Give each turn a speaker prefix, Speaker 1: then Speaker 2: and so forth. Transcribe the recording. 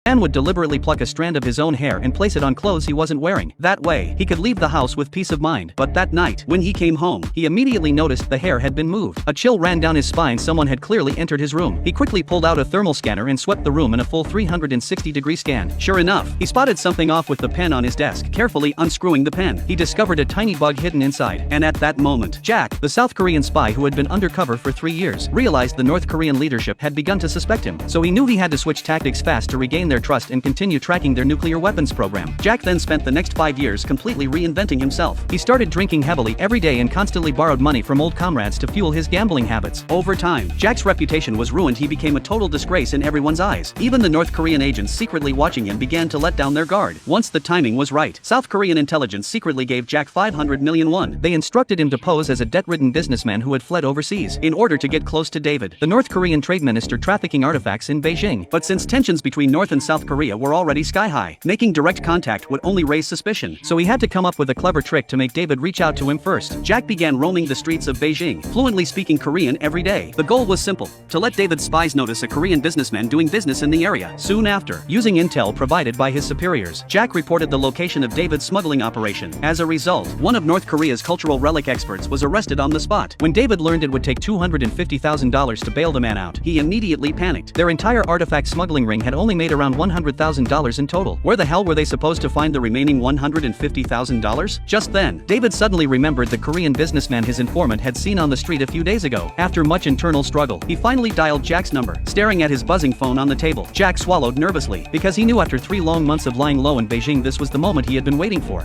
Speaker 1: Man would deliberately pluck a strand of his own hair and place it on clothes he wasn't wearing. That way, he could leave the house with peace of mind. But that night, when he came home, he immediately noticed the hair had been moved. A chill ran down his spine. Someone had clearly entered his room. He quickly pulled out a thermal scanner and swept the room in a full 360-degree scan. Sure enough, he spotted something off with the pen on his desk. Carefully unscrewing the pen, he discovered a tiny bug hidden inside. And at that moment, Jack, the South Korean spy who had been undercover for 3 years, realized the North Korean leadership had begun to suspect him. So he knew he had to switch tactics fast to regain their trust and continue tracking their nuclear weapons program. Jack then spent the next 5 years completely reinventing himself. He started drinking heavily every day and constantly borrowed money from old comrades to fuel his gambling habits. Over time, Jack's reputation was ruined. He became a total disgrace in everyone's eyes. Even the North Korean agents secretly watching him began to let down their guard. Once the timing was right, South Korean intelligence secretly gave Jack 500 million won. They instructed him to pose as a debt-ridden businessman who had fled overseas in order to get close to David, the North Korean trade minister trafficking artifacts in Beijing. But since tensions between North and South Korea were already sky high, making direct contact would only raise suspicion. So he had to come up with a clever trick to make David reach out to him first. Jack began roaming the streets of Beijing, fluently speaking Korean every day. The goal was simple: to let David's spies notice a Korean businessman doing business in the area. Soon after, using intel provided by his superiors, Jack reported the location of David's smuggling operation. As a result, one of North Korea's cultural relic experts was arrested on the spot. When David learned it would take $250,000 to bail the man out, he immediately panicked. Their entire artifact smuggling ring had only made around $100,000 in total. Where the hell were they supposed to find the remaining $150,000? Just then, David suddenly remembered the Korean businessman his informant had seen on the street a few days ago. After much internal struggle, he finally dialed Jack's number. Staring at his buzzing phone on the table, Jack swallowed nervously, because he knew after 3 long months of lying low in Beijing this was the moment he had been waiting for.